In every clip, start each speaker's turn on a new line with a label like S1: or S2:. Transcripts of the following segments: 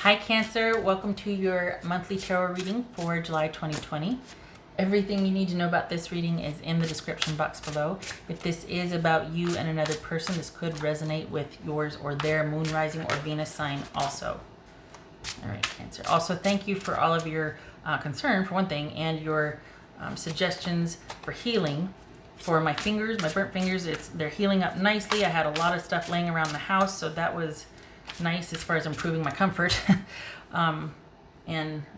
S1: Hi Cancer, welcome to your monthly tarot reading for July 2020. Everything you need to know about this reading is in the description box below. If this is about you and another person, this could resonate with yours or their moon, rising, or Venus sign also. All right, Cancer. Also, thank you for all of your concern, for one thing, and your suggestions for healing. For my fingers, my burnt fingers, they're healing up nicely. I had a lot of stuff laying around the house, so that was nice as far as improving my comfort. And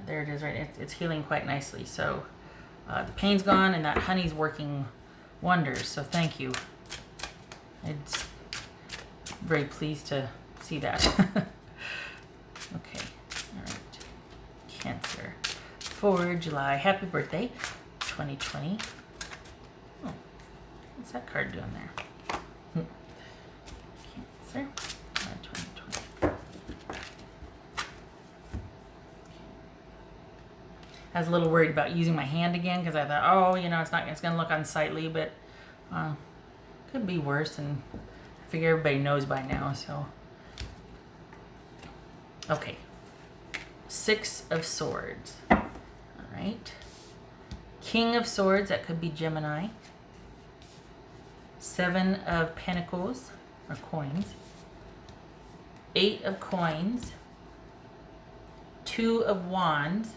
S1: there it is, right? It's healing quite nicely. So the pain's gone and that honey's working wonders. So thank you. I'm very pleased to see that. Okay, all right. Cancer for July. Happy birthday, 2020. Oh, what's that card doing there? Cancer. I was a little worried about using my hand again because I thought, oh, you know, it's going to look unsightly, but could be worse, and I figure everybody knows by now, so. Okay. 6 of Swords. All right. King of Swords, that could be Gemini. 7 of Pentacles, or coins. 8 of Coins. 2 of Wands.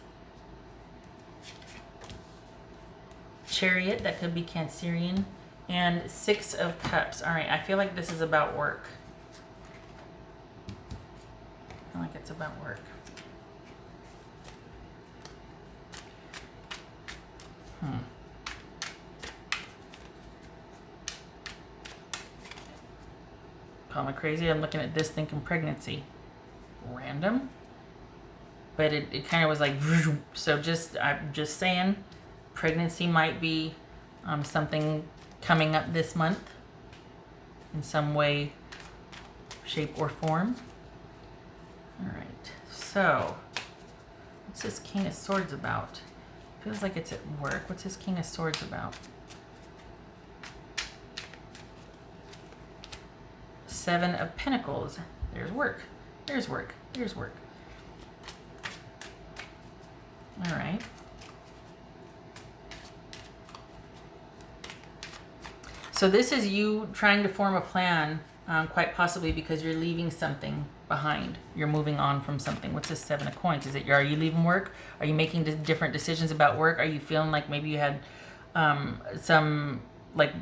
S1: Chariot, that could be Cancerian, and 6 of Cups. All right, I feel like this is about work. I feel like it's about work. Call me crazy. I'm looking at this thinking pregnancy. Random. But it kind of was like, so I'm just saying, pregnancy might be something coming up this month in some way, shape, or form. All right, so what's this King of Swords about? Feels like it's at work. What's this King of Swords about? 7 of Pentacles. There's work. There's work. There's work. All right. So this is you trying to form a plan, quite possibly because you're leaving something behind. You're moving on from something. What's this 7 of Coins? Are you leaving work? Are you making different decisions about work? Are you feeling like maybe you had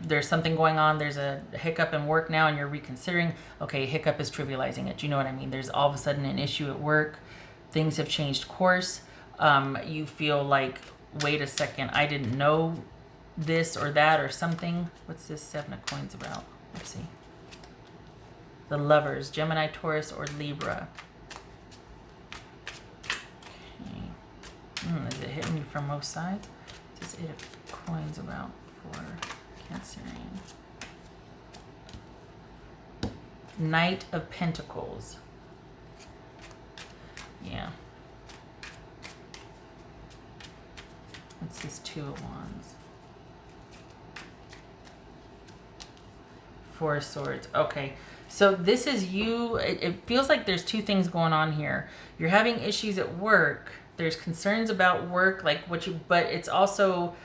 S1: there's something going on, there's a hiccup in work now and you're reconsidering? Okay, hiccup is trivializing it. You know what I mean? There's all of a sudden an issue at work. Things have changed course. You feel like, wait a second, I didn't know this or that or something. What's this 7 of Coins about? Let's see. The Lovers, Gemini, Taurus, or Libra. Okay. Is it hitting me from both sides? What's this 8 of Coins about for Cancerian? Knight of Pentacles. Yeah. What's this 2 of Wands? 4 of Swords. Okay, so this is you. It feels like there's 2 things going on here. You're having issues at work. There's concerns about work, like but it's also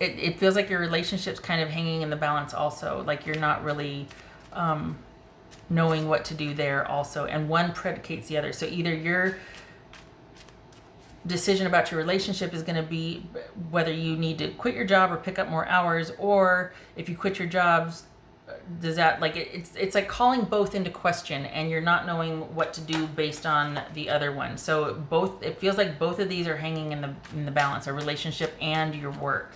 S1: it feels like your relationship's kind of hanging in the balance also. Like you're not really knowing what to do there also, and one predicates the other. So either your decision about your relationship is going to be whether you need to quit your job or pick up more hours, or if you quit your jobs, does that, like, it's like calling both into question, and you're not knowing what to do based on the other one. So it feels like both of these are hanging in the balance, a relationship and your work.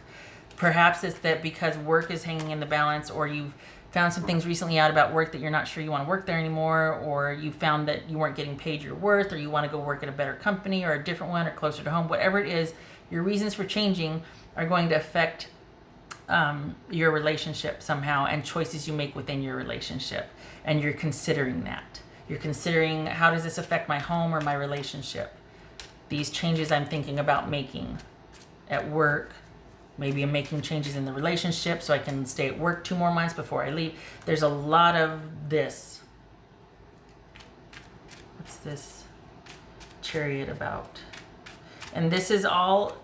S1: Perhaps it's that because work is hanging in the balance, or you've found some things recently out about work that you're not sure you want to work there anymore, or you found that you weren't getting paid your worth, or you want to go work at a better company or a different one or closer to home. Whatever it is, your reasons for changing are going to affect your relationship somehow, and choices you make within your relationship. And you're considering that. You're considering, how does this affect my home or my relationship? These changes I'm thinking about making at work Maybe I'm making changes in the relationship so I can stay at work 2 more months before I leave. There's a lot of this. What's this Chariot about? And this is all,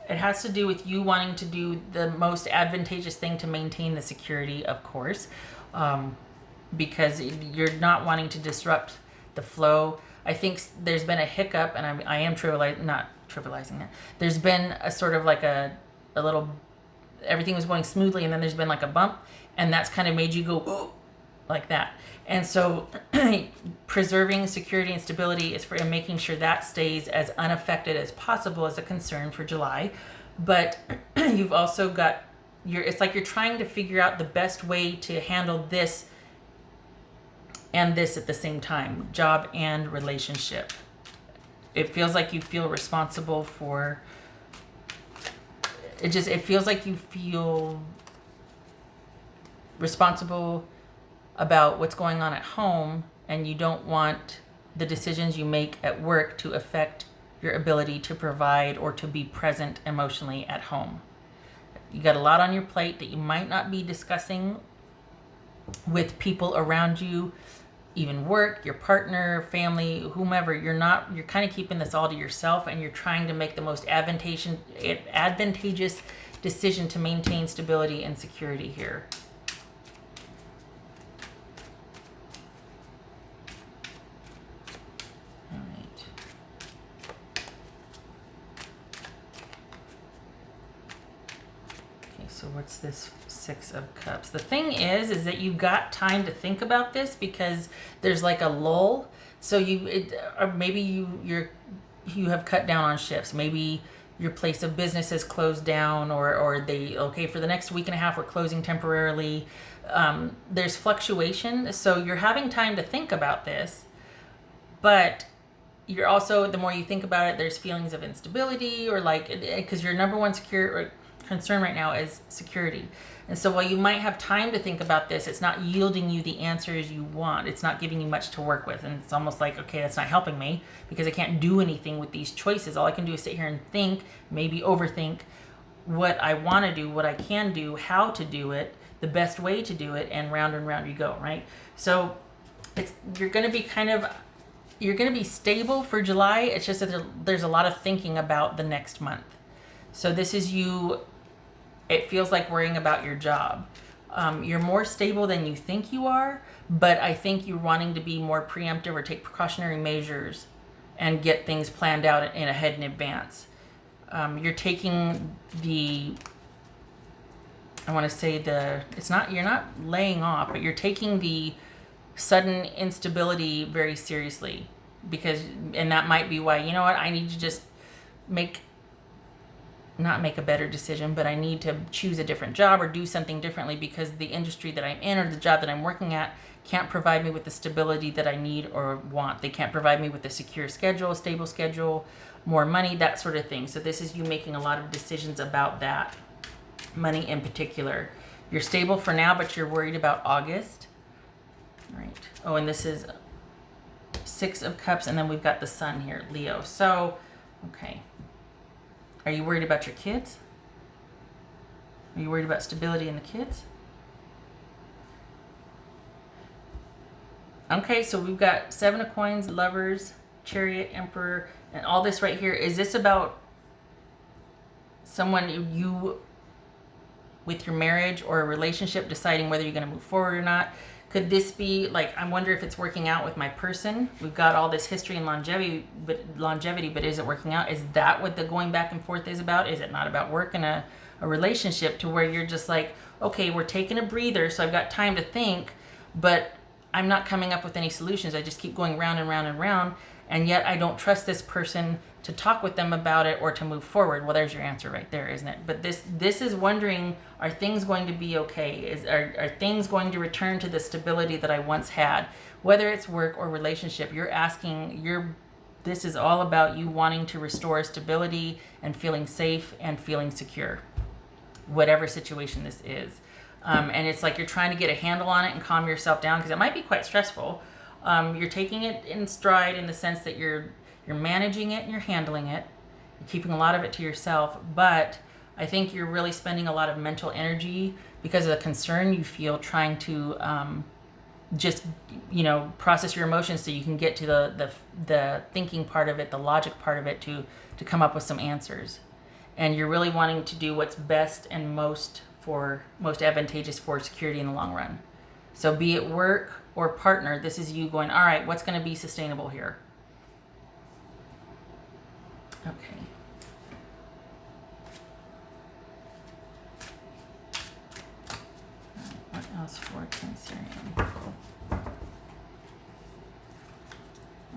S1: it has to do with you wanting to do the most advantageous thing to maintain the security, of course, because you're not wanting to disrupt the flow. I think there's been a hiccup, and I am not trivializing that. There's been a sort of like a little, everything was going smoothly, and then there's been like a bump, and that's kind of made you go, oh, like that. And so preserving security and stability is and making sure that stays as unaffected as possible is a concern for July. But you've also got it's like you're trying to figure out the best way to handle this and this at the same time, job and relationship. It feels like you feel responsible for it feels like you feel responsible about what's going on at home, and you don't want the decisions you make at work to affect your ability to provide or to be present emotionally at home. You got a lot on your plate that you might not be discussing with people around you, even work, your partner, family, whomever. You're kind of keeping this all to yourself, and you're trying to make the most advantageous decision to maintain stability and security here. So what's this 6 of Cups? The thing is that you've got time to think about this because there's like a lull. So or maybe you have cut down on shifts. Maybe your place of business has closed down, or for the next week and a half we're closing temporarily. There's fluctuation, so you're having time to think about this, but you're also, the more you think about it, there's feelings of instability, or like, because your number one concern right now is security. And so while you might have time to think about this, it's not yielding you the answers you want. It's not giving you much to work with. And it's almost like, okay, that's not helping me because I can't do anything with these choices. All I can do is sit here and think, maybe overthink what I want to do, what I can do, how to do it, the best way to do it, and round you go, right? So you're going to be stable for July. It's just that there's a lot of thinking about the next month. So this is you. It feels like worrying about your job. You're more stable than you think you are, but I think you're wanting to be more preemptive or take precautionary measures and get things planned out ahead in advance. You're taking you're not laying off, but you're taking the sudden instability very seriously, and that might be why, you know what, I need to just not make a better decision, but I need to choose a different job or do something differently because the industry that I'm in or the job that I'm working at can't provide me with the stability that I need or want. They can't provide me with a secure schedule, stable schedule, more money, that sort of thing. So this is you making a lot of decisions about that, money in particular. You're stable for now, but you're worried about August. Right. Oh, and this is 6 of Cups, and then we've got the Sun here, Leo. So, okay. Are you worried about your kids? Are you worried about stability in the kids? Okay, so we've got 7 of Coins, Lovers, Chariot, Emperor, and all this right here. Is this about someone you with your marriage or a relationship deciding whether you're going to move forward or not? Could this be like, I wonder if it's working out with my person? We've got all this history and longevity, but is it working out? Is that what the going back and forth is about? Is it not about work and a relationship to where you're just like, okay, we're taking a breather, so I've got time to think, but I'm not coming up with any solutions. I just keep going round and round and round, and yet I don't trust this person to talk with them about it or to move forward. Well, there's your answer right there, isn't it? But this is wondering, are things going to be okay? Are things going to return to the stability that I once had? Whether it's work or relationship, this is all about you wanting to restore stability and feeling safe and feeling secure, whatever situation this is. And it's like you're trying to get a handle on it and calm yourself down because it might be quite stressful. You're taking it in stride in the sense that you're managing it and you're handling it. You're keeping a lot of it to yourself, but I think you're really spending a lot of mental energy because of the concern you feel trying to just, you know, process your emotions so you can get to the thinking part of it, the logic part of it to come up with some answers. And you're really wanting to do what's best and most advantageous for security in the long run. So be it work or partner, this is you going, all right, what's going to be sustainable here? Okay. What else for Cancerian? What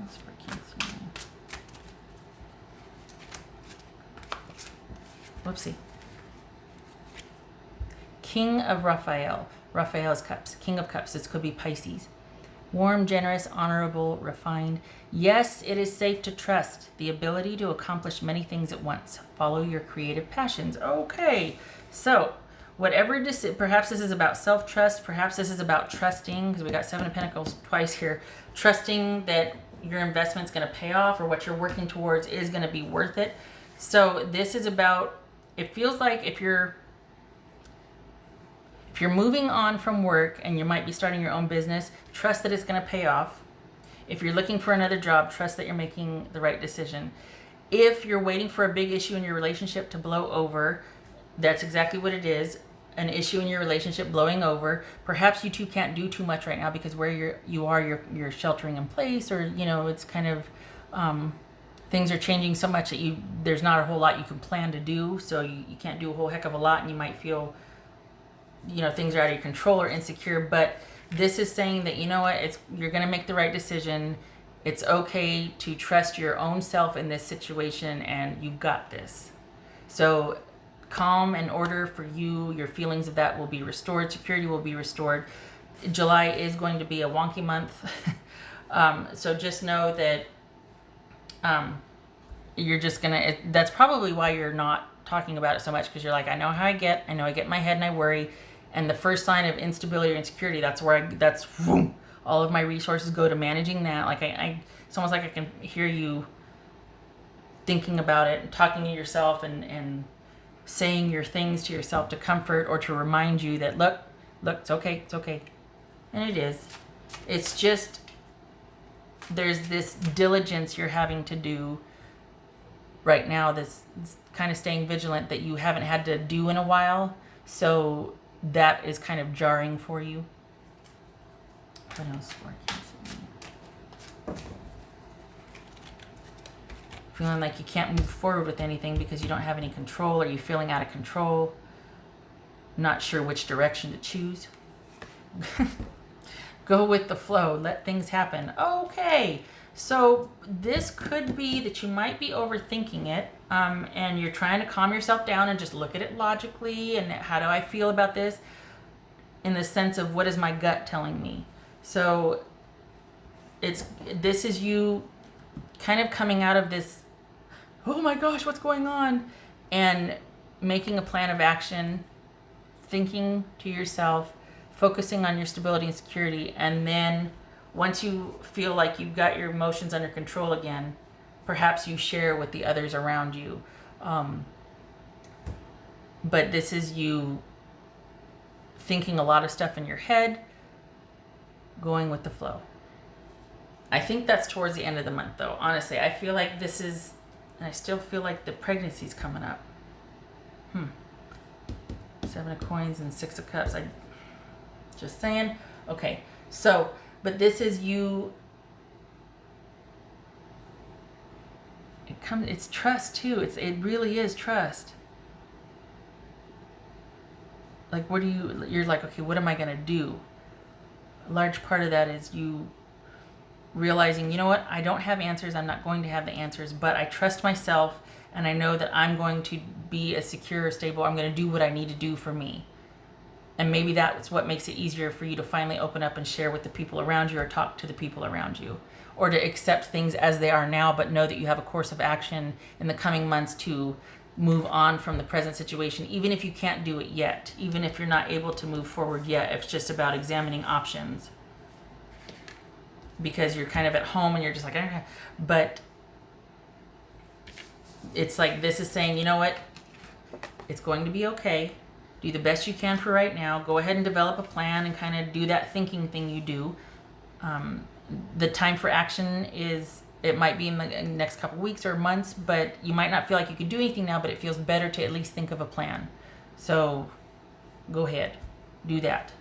S1: else for Cancerian? Whoopsie. King of Raphael. Raphael's cups. King of cups. This could be Pisces. Warm, generous, honorable, refined. Yes, it is safe to trust. The ability to accomplish many things at once. Follow your creative passions. Okay. So, whatever perhaps this is about self-trust. Perhaps this is about trusting, because we got 7 of Pentacles twice here. Trusting that your investment's going to pay off, or what you're working towards is going to be worth it. So this is about, it feels like if you're moving on from work and you might be starting your own business, trust that it's going to pay off. If you're looking for another job, trust that you're making the right decision. If you're waiting for a big issue in your relationship to blow over, that's exactly what it is. An issue in your relationship blowing over. Perhaps you two can't do too much right now because where you're sheltering in place, or, you know, it's kind of things are changing so much that there's not a whole lot you can plan to do. So you can't do a whole heck of a lot, and you might feel, you know, things are out of your control or insecure. But this is saying that, you know what, you're going to make the right decision. It's okay to trust your own self in this situation, and you've got this. So calm and order for you, your feelings of that will be restored. Security will be restored. July is going to be a wonky month. So just know that you're just going to, that's probably why you're not talking about it so much, because you're like, I know I get in my head and I worry. And the first sign of instability or insecurity, that's all of my resources go to managing that. Like it's almost like I can hear you thinking about it and talking to yourself and saying your things to yourself to comfort or to remind you that, look, it's okay. And it is. It's just, there's this diligence you're having to do right now, this kind of staying vigilant that you haven't had to do in a while. So that is kind of jarring for you. What else for Cancer? Feeling like you can't move forward with anything because you don't have any control, or you're feeling out of control. Not sure which direction to choose. Go with the flow. Let things happen. Okay. So this could be that you might be overthinking it, and you're trying to calm yourself down and just look at it logically, and how do I feel about this in the sense of what is my gut telling me. So this is you kind of coming out of this, oh my gosh, what's going on, and making a plan of action, thinking to yourself, focusing on your stability and security, and then once you feel like you've got your emotions under control again, perhaps you share with the others around you. But this is you thinking a lot of stuff in your head, going with the flow. I think that's towards the end of the month, though. Honestly, I feel like this is, and I still feel like the pregnancy's coming up. 7 of coins and 6 of cups. Just saying. Okay, so, but this is you. It's trust too. It really is trust. Like, you're like, okay, what am I gonna do? A large part of that is you realizing, you know what, I don't have answers. I'm not going to have the answers, but I trust myself, and I know that I'm going to be a secure, stable. I'm going to do what I need to do for me. And maybe that's what makes it easier for you to finally open up and share with the people around you, or talk to the people around you, or to accept things as they are now, but know that you have a course of action in the coming months to move on from the present situation, even if you can't do it yet, even if you're not able to move forward yet. It's just about examining options, because you're kind of at home and you're just like, okay. But it's like, this is saying, you know what, It's going to be okay. Do the best you can for right now. Go ahead and develop a plan and kind of do that thinking thing you do. The time for action is, it might be in the next couple weeks or months, but you might not feel like you can do anything now, but it feels better to at least think of a plan. So go ahead, do that.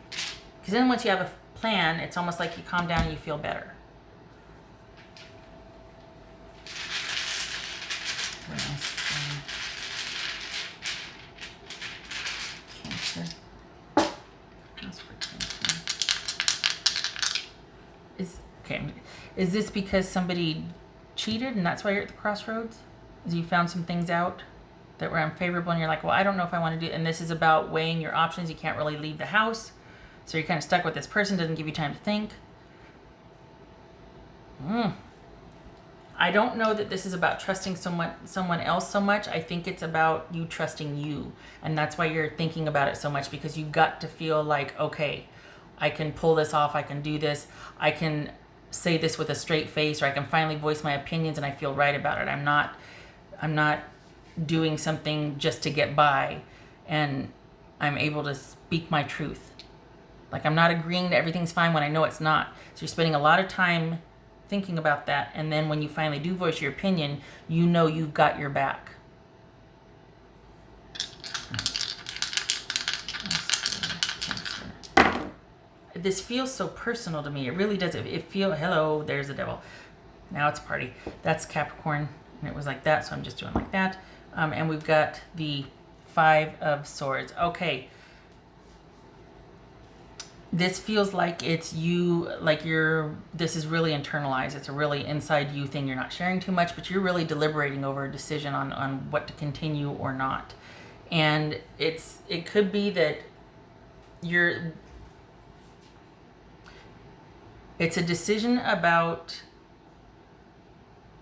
S1: Because then once you have a plan, it's almost like you calm down and you feel better. What else? Cancer. How's for Cancer? Is this because somebody cheated and that's why you're at the crossroads? Is you found some things out that were unfavorable and you're like, well, I don't know if I want to do it. And this is about weighing your options. You can't really leave the house. So you're kind of stuck with this person, doesn't give you time to think. I don't know that this is about trusting someone else so much. I think it's about you trusting you. And that's why you're thinking about it so much, because you got to feel like, okay, I can pull this off. I can do this. I can say this with a straight face, or I can finally voice my opinions and I feel right about it. I'm not doing something just to get by, and I'm able to speak my truth. Like, I'm not agreeing that everything's fine when I know it's not. So you're spending a lot of time thinking about that, and then when you finally do voice your opinion, you know you've got your back. This feels so personal to me. It really does. It feels, hello, there's the devil. Now it's a party. That's Capricorn, and it was like that, so I'm just doing like that. And we've got the 5 of Swords. Okay. This feels like it's you, like this is really internalized. It's a really inside you thing. You're not sharing too much, but you're really deliberating over a decision on what to continue or not. And it could be that it's a decision about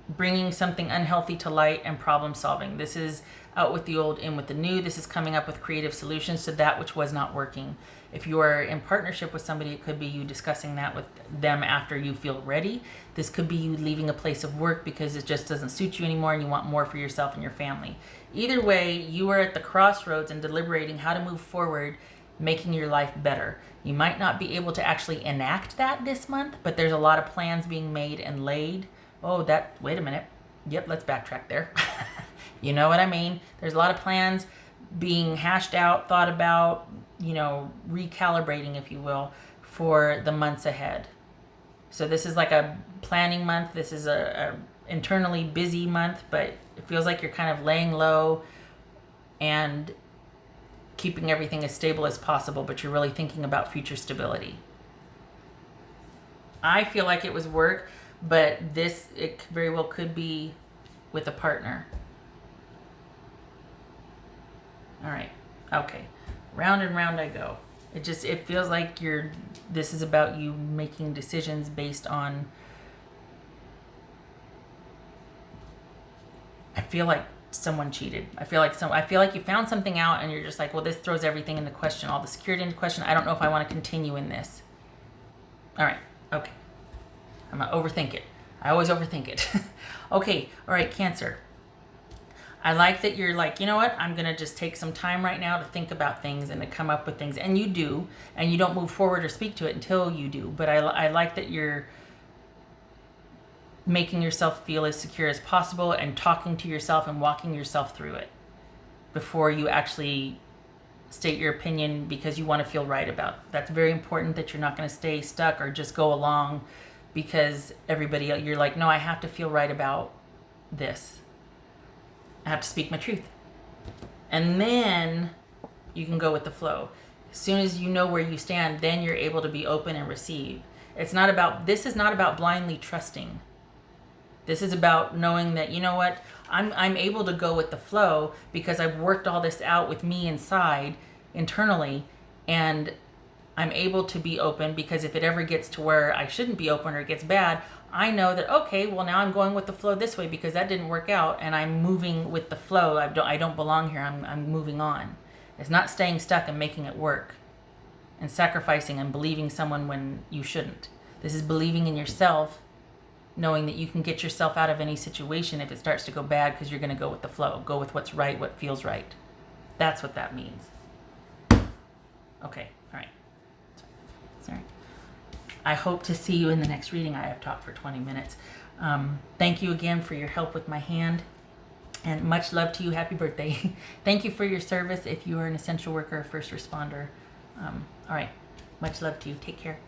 S1: bringing something unhealthy to light and problem solving. This is out with the old, in with the new. This is coming up with creative solutions to that which was not working. If you are in partnership with somebody, it could be you discussing that with them after you feel ready. This could be you leaving a place of work because it just doesn't suit you anymore and you want more for yourself and your family. Either way, you are at the crossroads and deliberating how to move forward, making your life better. You might not be able to actually enact that this month, but there's a lot of plans being made and laid. Wait a minute. Yep, let's backtrack there. You know what I mean? There's a lot of plans being hashed out, thought about, recalibrating, if you will, for the months ahead. So this is like a planning month. This is a internally busy month, but it feels like you're kind of laying low and keeping everything as stable as possible, but you're really thinking about future stability. I feel like it was work, but it very well could be with a partner. All right. Okay. Round and round I go. It feels like this is about you making decisions based on, I feel like someone cheated. I feel like you found something out and you're just like, well, this throws everything into question, all the security into question. I don't know if I want to continue in this. All right. Okay. I'm going to overthink it. I always overthink it. Okay. All right. Cancer. I like that you're like, you know what? I'm going to just take some time right now to think about things and to come up with things. And you do. And you don't move forward or speak to it until you do. But I like that you're making yourself feel as secure as possible and talking to yourself and walking yourself through it before you actually state your opinion, because you want to feel right about it. That's very important, that you're not going to stay stuck or just go along because everybody else, you're like, no, I have to feel right about this. I have to speak my truth. And then you can go with the flow. As soon as you know where you stand, then you're able to be open and receive. This is not about blindly trusting. This is about knowing that, you know what, I'm able to go with the flow because I've worked all this out with me internally, and I'm able to be open because if it ever gets to where I shouldn't be open or it gets bad, I know that, okay, well, now I'm going with the flow this way because that didn't work out, and I'm moving with the flow. I don't belong here. I'm moving on. It's not staying stuck and making it work and sacrificing and believing someone when you shouldn't. This is believing in yourself, knowing that you can get yourself out of any situation if it starts to go bad because you're going to go with the flow, go with what's right, what feels right. That's what that means. Okay, all right. Sorry. I hope to see you in the next reading. I have talked for 20 minutes. Thank you again for your help with my hand. And much love to you. Happy birthday. Thank you for your service if you are an essential worker or first responder. All right. Much love to you. Take care.